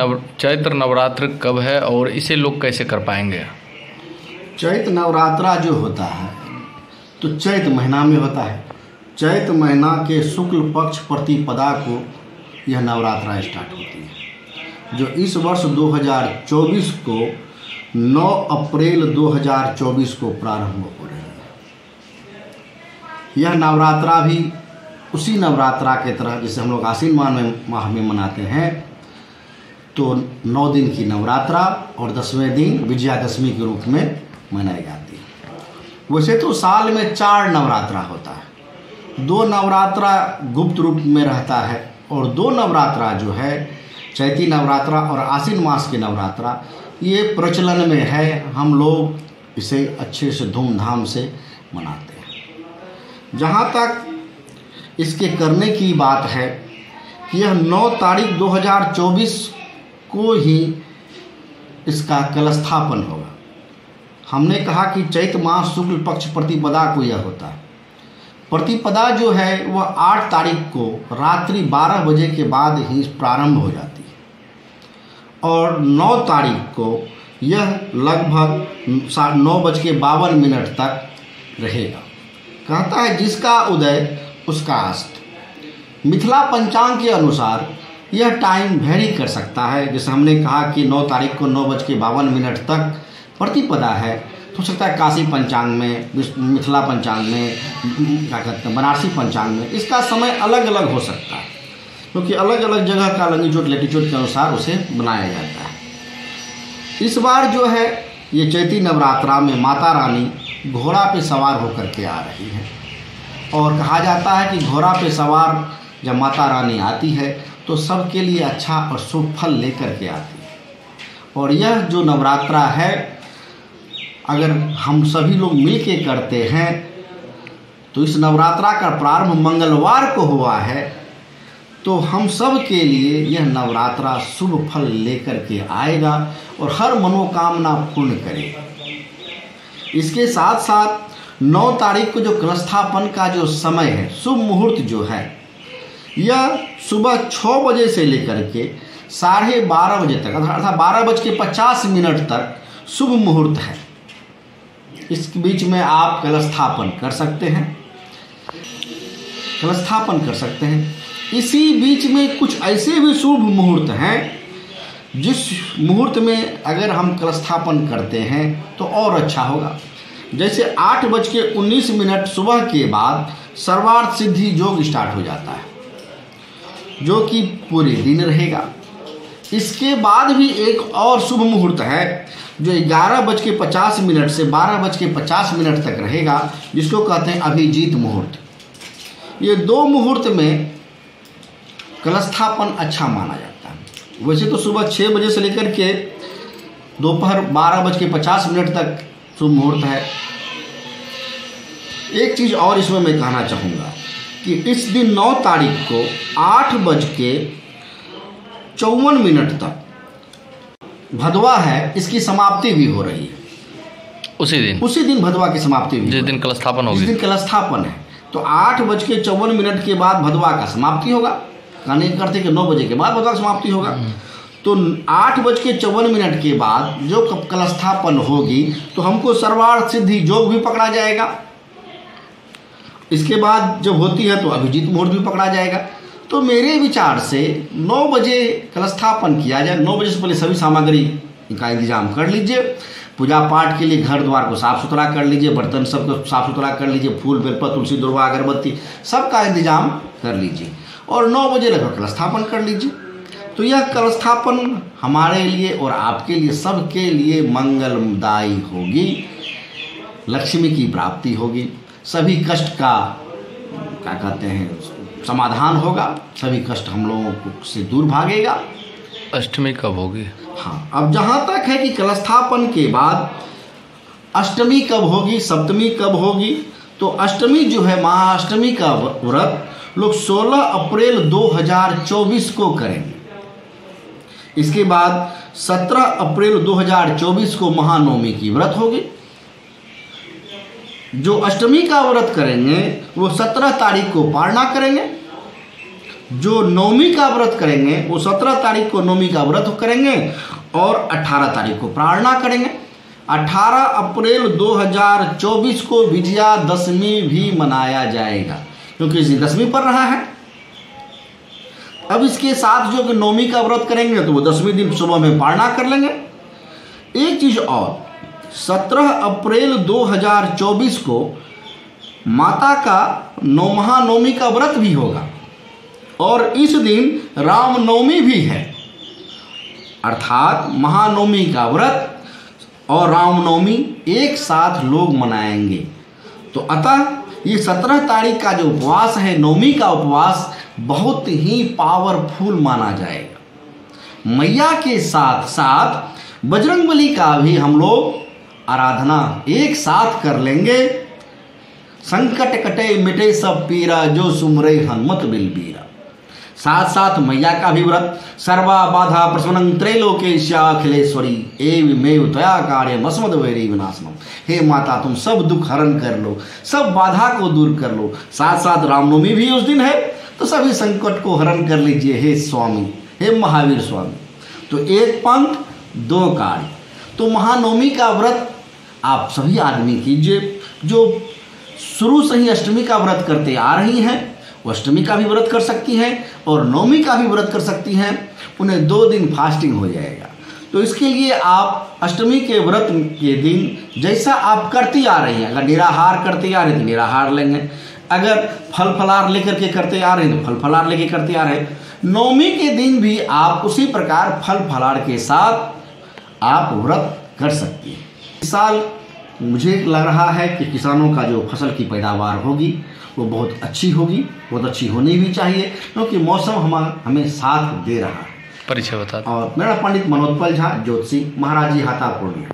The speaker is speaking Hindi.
चैत्र नवरात्र कब है और इसे लोग कैसे कर पाएंगे? चैत्र नवरात्रा जो होता है तो चैत्र महीना में होता है। चैत्र महीना के शुक्ल पक्ष प्रतिपदा को यह नवरात्रा स्टार्ट होती है, जो इस वर्ष 2024 को 9 अप्रैल 2024 को प्रारंभ हो रही है। यह नवरात्रा भी उसी नवरात्रा के तरह जैसे हम लोग आश्विन माह में मनाते हैं, तो 9 दिन की नवरात्रा और 10वें दिन विजयादशमी के रूप में मनाई जाती है। वैसे तो साल में 4 नवरात्रा होता है, 2 नवरात्रा गुप्त रूप में रहता है और 2 नवरात्रा जो है चैती नवरात्रा और आश्विन मास की नवरात्रा ये प्रचलन में है। हम लोग इसे अच्छे से धूमधाम से मनाते हैं। जहाँ तक इसके करने की बात है कि यह 9 तारीख 2024 को ही इसका कलस्थापन होगा। हमने कहा कि चैत्र मास शुक्ल पक्ष प्रतिपदा को यह होता है। प्रतिपदा जो है वह 8 तारीख को रात्रि 12 बजे के बाद ही प्रारंभ हो जाती है और 9 तारीख को यह लगभग 9:52 तक रहेगा। कहता है जिसका उदय उसका अस्त। मिथिला पंचांग के अनुसार यह टाइम वेरी कर सकता है। जैसे हमने कहा कि 9 तारीख को 9:52 तक प्रतिपदा है, तो हो सकता है काशी पंचांग में, मिथिला पंचांग में, क्या कहते हैं बनारसी पंचांग में इसका समय अलग अलग हो सकता है, क्योंकि अलग अलग जगह का लंगीट्यूड लैटीट्यूड के अनुसार उसे बनाया जाता है। इस बार जो है ये चैती नवरात्रा में माता रानी घोड़ा पे सवार होकर के आ रही है और कहा जाता है कि घोड़ा पे सवार जब माता रानी आती है तो सबके लिए अच्छा और शुभ फल लेकर के आती है। और यह जो नवरात्रा है अगर हम सभी लोग मिल के करते हैं तो इस नवरात्रा का प्रारंभ मंगलवार को हुआ है, तो हम सब के लिए यह नवरात्रा शुभ फल लेकर के आएगा और हर मनोकामना पूर्ण करेगा। इसके साथ साथ 9 तारीख को जो कलस्थापन का जो समय है, शुभ मुहूर्त जो है, यह सुबह 6 बजे से लेकर के 12:30 बजे तक अर्थात 12:50 तक शुभ मुहूर्त है। इस बीच में आप कलस्थापन कर सकते हैं। इसी बीच में कुछ ऐसे भी शुभ मुहूर्त हैं जिस मुहूर्त में अगर हम कलस्थापन करते हैं तो और अच्छा होगा। जैसे 8:19 सुबह के बाद सर्वार्थ सिद्धि योग स्टार्ट हो जाता है, जो कि पूरे दिन रहेगा। इसके बाद भी एक और शुभ मुहूर्त है जो 11:50 से 12:50 तक रहेगा, जिसको कहते हैं अभिजीत मुहूर्त। ये 2 मुहूर्त में कलस्थापन अच्छा माना जाता है। वैसे तो सुबह 6 बजे से लेकर के दोपहर 12:50 तक शुभ मुहूर्त है। एक चीज़ और इसमें मैं कहना चाहूँगा कि इस दिन 9 तारीख को 8:54 तक भदवा है, इसकी समाप्ति भी हो रही है। उसी दिन भदवा की समाप्ति भी, जिस दिन कलस्थापन होगी, जिस दिन कलस्थापन है, तो 8:54 के बाद भदवा का समाप्ति होगा। कहने करते कि 9 बजे के बाद भदवा का समाप्ति होगा, तो 8:54 के बाद जो कलस्थापन होगी तो हमको सर्वार्थ सिद्धि योग भी पकड़ा जाएगा। इसके बाद जब होती है तो अभिजीत मुहूर्त भी पकड़ा जाएगा। तो मेरे विचार से 9 बजे कलस्थापन किया जाए। 9 बजे से पहले सभी सामग्री का इंतजाम कर लीजिए। पूजा पाठ के लिए घर द्वार को साफ़ सुथरा कर लीजिए, बर्तन सबको साफ़ सुथरा कर लीजिए, फूल बेलपत्र तुलसी दुर्वा अगरबत्ती सबका इंतजाम कर लीजिए और 9 बजे लगभग कलस्थापन कर लीजिए। तो यह कलस्थापन हमारे लिए और आपके लिए सबके लिए मंगलदायी होगी। लक्ष्मी की प्राप्ति होगी, सभी कष्ट का क्या कहते हैं समाधान होगा, सभी कष्ट हम लोगों से दूर भागेगा। अष्टमी कब होगी? हाँ, अब जहाँ तक है कि कलस्थापन के बाद अष्टमी कब होगी, सप्तमी कब होगी, तो अष्टमी जो है महाअष्टमी का व्रत लोग 16 अप्रैल 2024 को करेंगे। इसके बाद 17 अप्रैल 2024 को महानवमी की व्रत होगी। जो अष्टमी का व्रत करेंगे वो 17 तारीख को पारणा करेंगे। जो नवमी का व्रत करेंगे वो 17 तारीख को नवमी का व्रत करेंगे और 18 तारीख को प्रार्थना करेंगे। 18 अप्रैल 2024 को विजयादशमी भी मनाया जाएगा, क्योंकि इसी दशमी पर रहा है। अब इसके साथ जो कि नवमी का व्रत करेंगे तो वो 10वें दिन सुबह में प्रार्थना कर लेंगे। एक चीज और, 17 अप्रैल 2024 को माता का महानवमी का व्रत भी होगा और इस दिन रामनवमी भी है, अर्थात महानवमी का व्रत और रामनवमी एक साथ लोग मनाएंगे। तो अतः ये 17 तारीख का जो उपवास है, नवमी का उपवास, बहुत ही पावरफुल माना जाएगा। मैया के साथ साथ बजरंगबली का भी हम लोग आराधना एक साथ कर लेंगे। संकट कटे मिटे सब पीरा, जो सुमरे हनुमत बिलबीरा। साथ साथ मैया का भी व्रत, सर्वा बाधा प्रसन्नं त्रैलोक्येशाखिलेश्वरी एवमेव त्वया कार्यम अस्मद् वैरी विनाशनम। हे माता, तुम सब दुख हरण कर लो, सब बाधा को दूर कर लो। साथ साथ रामनवमी भी उस दिन है, तो सभी संकट को हरण कर लीजिए हे स्वामी, हे महावीर स्वामी। तो एक पंथ दो कार्य। तो महानवमी का व्रत आप सभी आदमी कीजिए। जो शुरू से ही अष्टमी का व्रत करते आ रही हैं वो अष्टमी का भी व्रत कर सकती हैं और नवमी का भी व्रत कर सकती हैं। उन्हें 2 दिन फास्टिंग हो जाएगा। तो इसके लिए आप अष्टमी के व्रत के दिन जैसा आप करती आ रही हैं, अगर निराहार करते आ रहे हैं तो निराहार लेंगे, अगर फल फलार लेकर के करते आ रहे हैं तो फल फलार लेके करते आ रहे हैं। नवमी के दिन भी आप उसी प्रकार फल फलार के साथ आप व्रत कर सकती हैं। इस साल मुझे लग रहा है कि किसानों का जो फसल की पैदावार होगी वो बहुत अच्छी होगी, बहुत अच्छी होनी भी चाहिए, क्योंकि मौसम हमें साथ दे रहा है। परिचय बता। और मेरा पंडित मनोत्पल झा, ज्योतिषी, महाराज जी हाथा पूर्णिया।